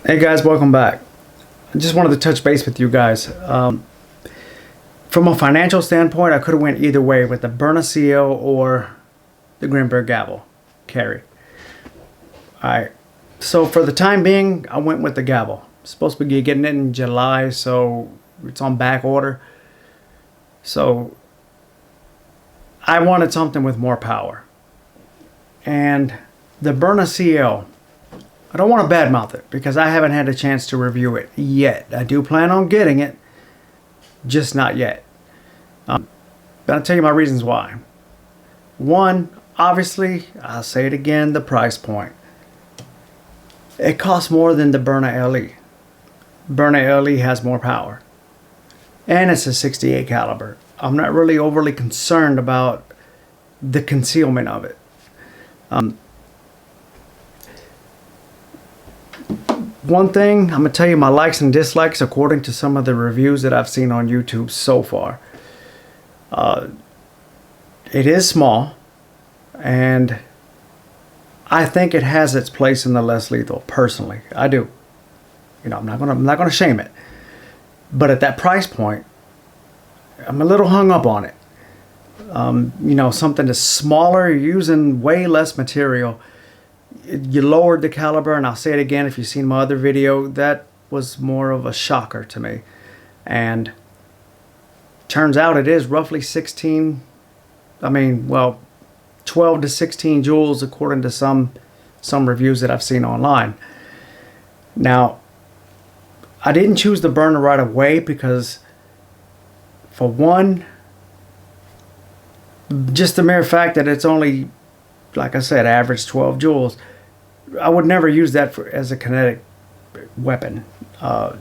Hey guys, welcome back. I just wanted to touch base with you guys. From a financial standpoint, I could have went either way with the Byrna CL or the Gavle Carry. Alright, so for the time being, I went with the Gavle. Supposed to be getting it in July, so it's on back order. So I wanted something with more power. And the Byrna CL, I don't want to badmouth it because I haven't had a chance to review it yet. I do plan on getting it, just not yet. But I'll tell you my reasons why. One, obviously, I'll say it again, the price point. It costs more than the Byrna LE. Byrna LE has more power. And it's a 68 caliber. I'm not really overly concerned about the concealment of it. One thing, I'm going to tell you my likes and dislikes according to some of the reviews that I've seen on YouTube so far. It is small, and I think it has its place in the less lethal, personally. I do. You know, I'm not gonna shame it. But at that price point, I'm a little hung up on it. You know, something that's smaller, you're using way less material. You lowered the caliber, and I'll say it again, if you've seen my other video, that was more of a shocker to me. And turns out it is roughly 12 to 16 joules according to some reviews that I've seen online. Now, I didn't choose the Byrna right away because, for one, just the mere fact that it's only, like I said, average 12 joules. I would never use that as a kinetic weapon. And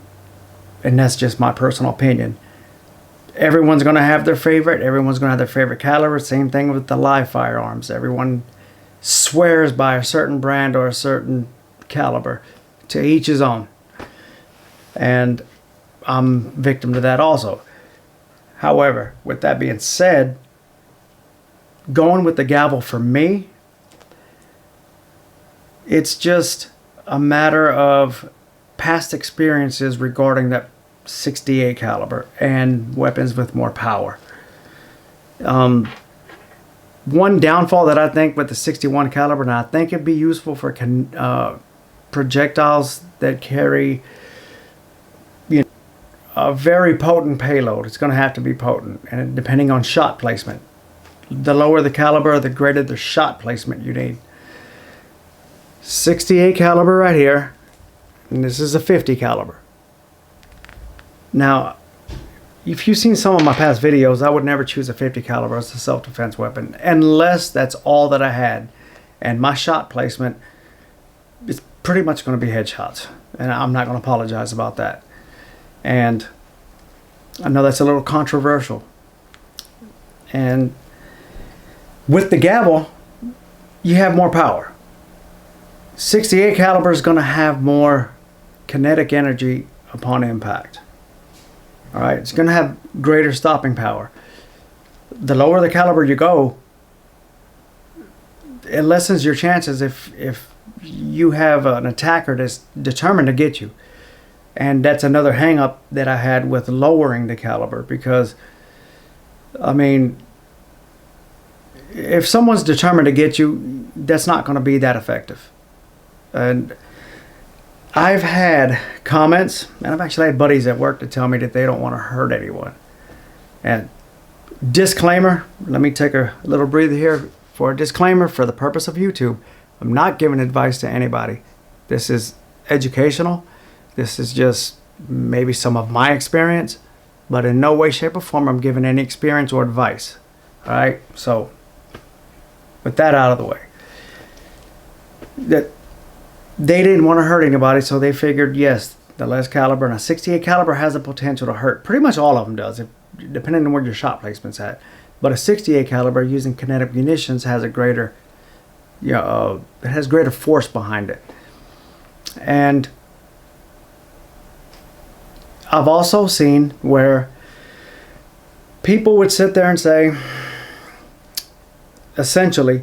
that's just my personal opinion. Everyone's going to have their favorite. Everyone's going to have their favorite caliber. Same thing with the live firearms. Everyone swears by a certain brand or a certain caliber. To each his own. And I'm victim to that also. However, with that being said, going with the Gavle for me, it's just a matter of past experiences regarding that 68 caliber and weapons with more power. One downfall that I think with the 61 caliber, and I think it'd be useful for projectiles that carry, you know, a very potent payload. It's going to have to be potent, and depending on shot placement. The lower the caliber, the greater the shot placement you need. 68 caliber right here, and this is a 50 caliber. Now, if you've seen some of my past videos, I would never choose a 50 caliber as a self-defense weapon unless that's all that I had, and my shot placement is pretty much going to be headshots, and I'm not going to apologize about that. And I know that's a little controversial. And with the Gavle, you have more power. 68 caliber is going to have more kinetic energy upon impact. All right, it's going to have greater stopping power. The lower the caliber you go, it lessens your chances if you have an attacker that's determined to get you. And that's another hang up that I had with lowering the caliber, because I mean, if someone's determined to get you, that's not going to be that effective. And I've had comments, and I've actually had buddies at work to tell me that they don't want to hurt anyone. And disclaimer, let me take a little breather here for a disclaimer for the purpose of YouTube. I'm not giving advice to anybody. This is educational. This is just maybe some of my experience, but in no way, shape, or form I'm giving any experience or advice. All right, so with that out of the way, that they didn't want to hurt anybody, so they figured, yes, the less caliber, and a 68 caliber has the potential to hurt. Pretty much all of them does, depending on where your shot placement's at. But a 68 caliber using kinetic munitions has a greater, it has greater force behind it. And I've also seen where people would sit there and say, essentially,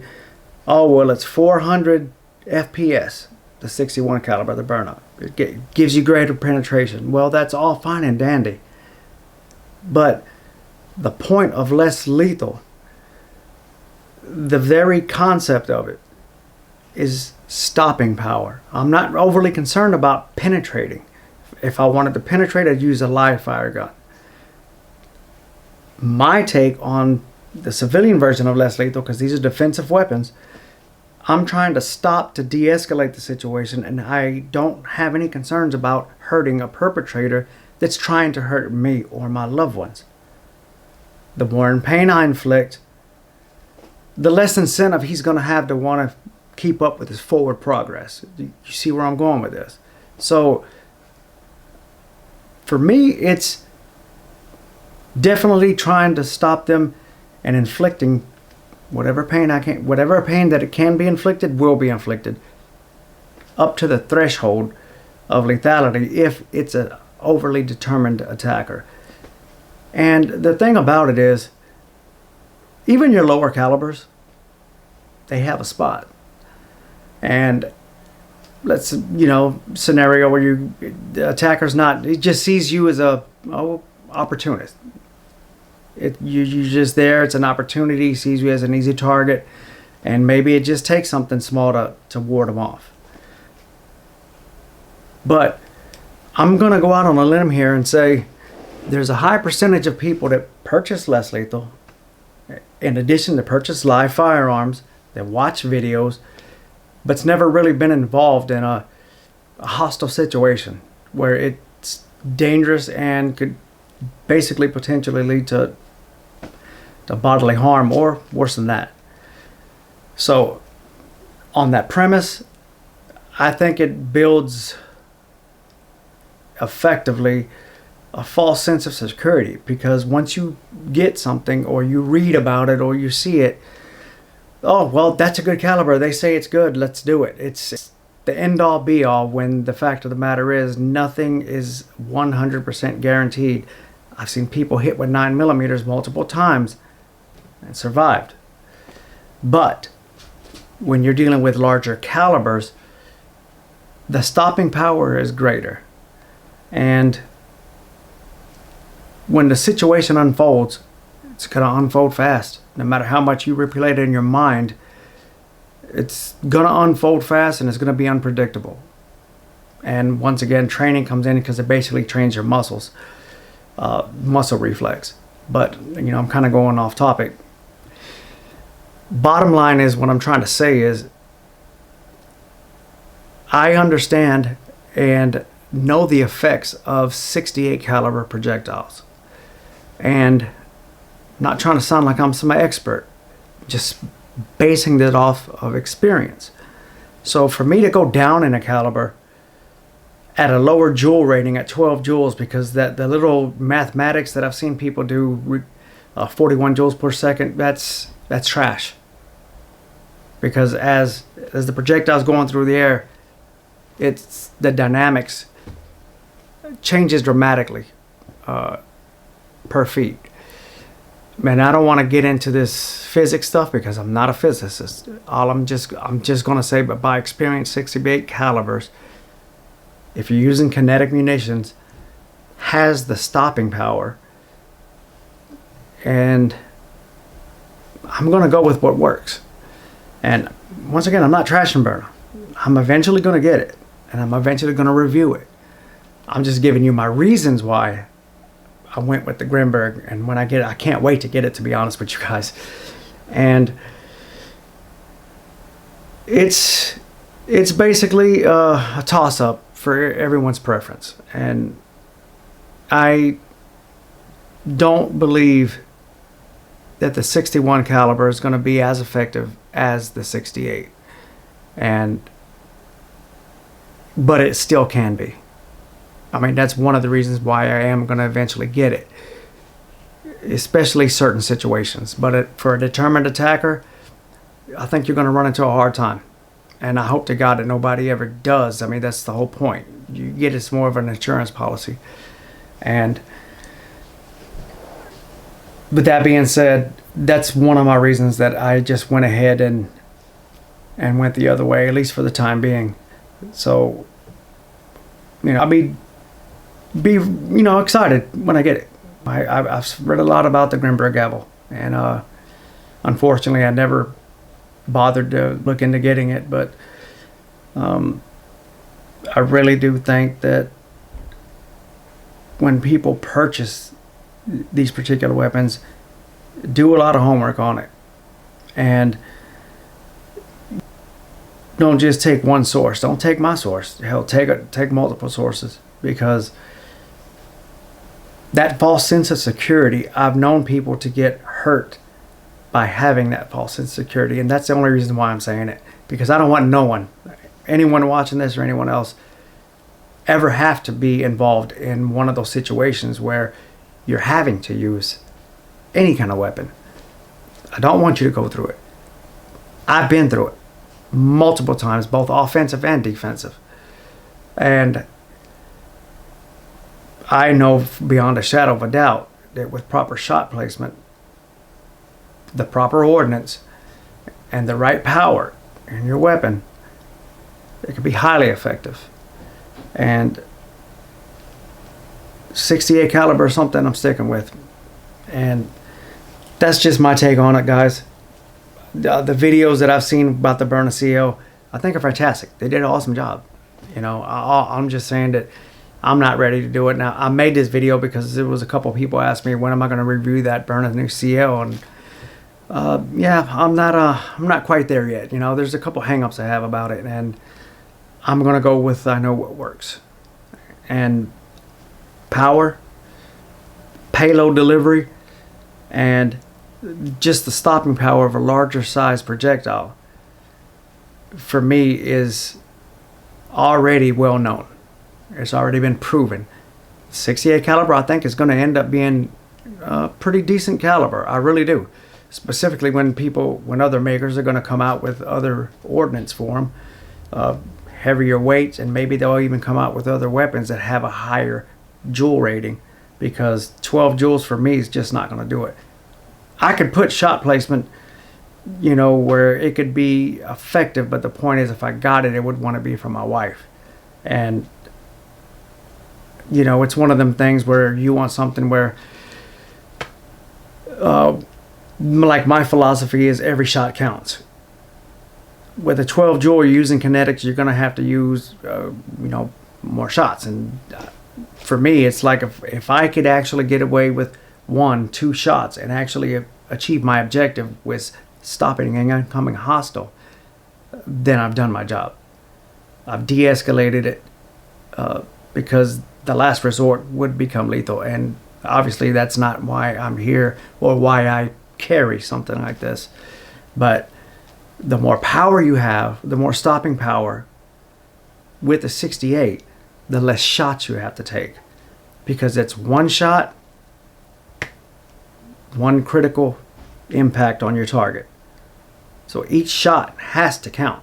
oh well, it's 400 FPS. The 61 caliber, the Byrna. It gives you greater penetration. Well, that's all fine and dandy. But the point of less lethal, the very concept of it, is stopping power. I'm not overly concerned about penetrating. If I wanted to penetrate, I'd use a live fire gun. My take on the civilian version of less lethal, because these are defensive weapons, I'm trying to stop to de-escalate the situation, and I don't have any concerns about hurting a perpetrator that's trying to hurt me or my loved ones. The more in pain I inflict, the less incentive he's going to have to want to keep up with his forward progress. You see where I'm going with this? So, for me, it's definitely trying to stop them and inflicting whatever pain that it can be inflicted will be inflicted up to the threshold of lethality if it's an overly determined attacker. And the thing about it is, even your lower calibers, they have a spot. And let's, scenario where the attacker's he just sees you as a opportunist. You're just there. It's an opportunity. He sees you as an easy target, and maybe it just takes something small to ward him off. But I'm going to go out on a limb here and say there's a high percentage of people that purchase less lethal, in addition to purchase live firearms, that watch videos, but's never really been involved in a hostile situation where it's dangerous and could basically potentially lead to bodily harm or worse than that. So on that premise, I think it builds effectively a false sense of security, because once you get something or you read about it or you see it, oh, well, that's a good caliber. They say it's good. Let's do it. It's the end all be all, when the fact of the matter is nothing is 100% guaranteed. I've seen people hit with 9mm multiple times and survived. But when you're dealing with larger calibers, the stopping power is greater. And when the situation unfolds, it's going to unfold fast. No matter how much you replay it in your mind, it's going to unfold fast and it's going to be unpredictable. And once again, training comes in because it basically trains your muscles, muscle reflex. But, I'm kind of going off topic. Bottom line is, what I'm trying to say is, I understand and know the effects of 68 caliber projectiles. And not trying to sound like I'm some expert, just basing that off of experience. So for me to go down in a caliber at a lower joule rating at 12 joules, because the little mathematics that I've seen people do, 41 joules per second, that's trash. Because as the projectile's going through the air, it's the dynamics changes dramatically per feet. Man, I don't want to get into this physics stuff because I'm not a physicist. I'm just going to say, but by experience, 68 calibers, if you're using kinetic munitions, has the stopping power. And I'm going to go with what works. And once again, I'm not trashing Byrna. I'm eventually going to get it, and I'm eventually going to review it. I'm just giving you my reasons why I went with the Grimberg, and when I get it, I can't wait to get it, to be honest with you guys. And it's basically a toss-up for everyone's preference. And I don't believe that the 61 caliber is going to be as effective as the 68. But it still can be. I mean, that's one of the reasons why I am going to eventually get it, especially certain situations. But for a determined attacker, I think you're going to run into a hard time. And I hope to God that nobody ever does. I mean, that's the whole point. You get it's more of an insurance policy. And with that being said, that's one of my reasons that I just went ahead and went the other way, at least for the time being. So I'll be excited when I get it. I've read a lot about the Grimberg Gavle, and unfortunately I never bothered to look into getting it, but I really do think that when people purchase these particular weapons, do a lot of homework on it, and don't just take one source. Don't take my source. Hell, take multiple sources, because that false sense of security, I've known people to get hurt by having that false sense of security, and that's the only reason why I'm saying it, because I don't want anyone watching this or anyone else, ever have to be involved in one of those situations where you're having to use any kind of weapon. I don't want you to go through it. I've been through it multiple times, both offensive and defensive. And I know beyond a shadow of a doubt that with proper shot placement, the proper ordnance, and the right power in your weapon, it can be highly effective. And 68 caliber is something I'm sticking with. And that's just my take on it, guys. The videos that I've seen about the Byrna CL, I think are fantastic. They did an awesome job. I'm just saying that I'm not ready to do it now. I made this video because there was a couple people asked me when am I going to review that Byrna new CL, and yeah, I'm not quite there yet. There's a couple hang-ups I have about it, and I'm going to go with I know what works. And power, payload delivery, and just the stopping power of a larger size projectile, for me, is already well known. It's already been proven. 68 caliber, I think, is going to end up being a pretty decent caliber. I really do. Specifically when other makers are going to come out with other ordnance for them, heavier weights, and maybe they'll even come out with other weapons that have a higher joule rating, because 12 joules for me is just not going to do it. I could put shot placement, where it could be effective, but the point is, if I got it, it would want to be for my wife. And it's one of them things where you want something where like my philosophy is every shot counts. With a 12 joule, you're using kinetics, you're going to have to use more shots. And for me, it's like if I could actually get away with 1-2 shots and actually achieve my objective with stopping an incoming hostile, then I've done my job. I've de-escalated it, because the last resort would become lethal, and obviously that's not why I'm here or why I carry something like this. But the more power you have, the more stopping power with the 68, the less shots you have to take, because it's one shot, one critical impact on your target. So each shot has to count.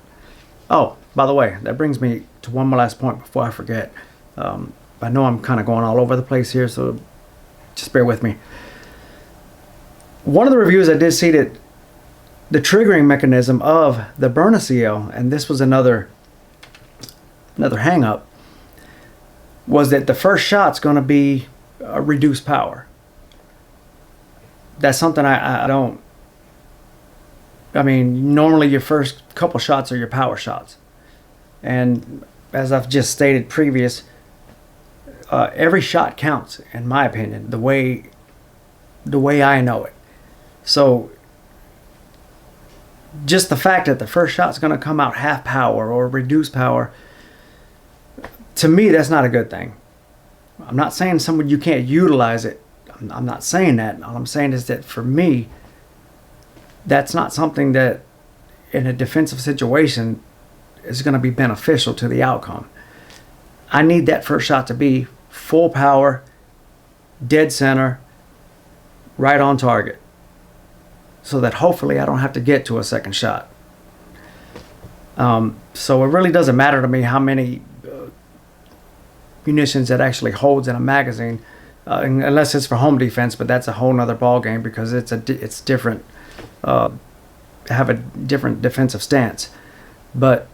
Oh, by the way, that brings me to one more last point before I forget. I know I'm kind of going all over the place here, so just bear with me. One of the reviews I did see that the triggering mechanism of the Byrna CL, and this was another hang up, was that the first shot's going to be a reduced power. That's something I don't. I mean, normally your first couple shots are your power shots, and as I've just stated previous, every shot counts, in my opinion, the way I know it. So just the fact that the first shot's going to come out half power or reduced power, to me, that's not a good thing. I'm not saying you can't utilize it. I'm not saying that. All I'm saying is that for me, that's not something that in a defensive situation is going to be beneficial to the outcome. I need that first shot to be full power, dead center, right on target, so that hopefully I don't have to get to a second shot. So it really doesn't matter to me how many munitions it actually holds in a magazine, unless it's for home defense, but that's a whole nother ball game, because it's different. Have a different defensive stance. But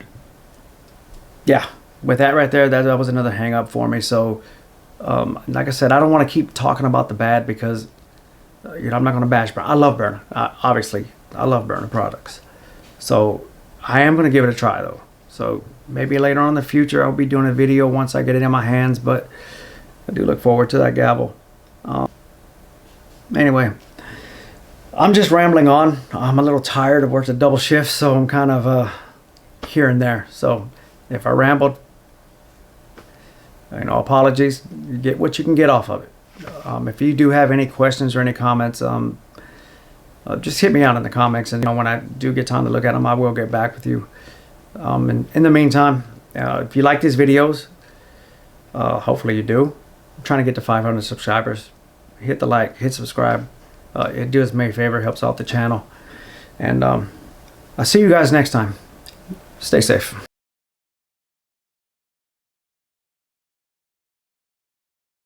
yeah, with that right there, that was another hang up for me. So like I said, I don't want to keep talking about the bad because you know, I'm not going to bash Byrna. I love Byrna. Obviously, I love Byrna products. So I am going to give it a try though. So maybe later on in the future I'll be doing a video once I get it in my hands, but I do look forward to that Gavle. Anyway, I'm just rambling on. I'm a little tired. I worked a double shift, so I'm kind of here and there. So if I rambled, you know, apologies. You get what you can get off of it. If you do have any questions or any comments, just hit me out in the comments, and you know, when I do get time to look at them, I will get back with you. And in the meantime, if you like these videos, hopefully you do. I'm trying to get to 500 subscribers. Hit the like, hit subscribe. It does me a favor, helps out the channel. And I'll see you guys next time. Stay safe.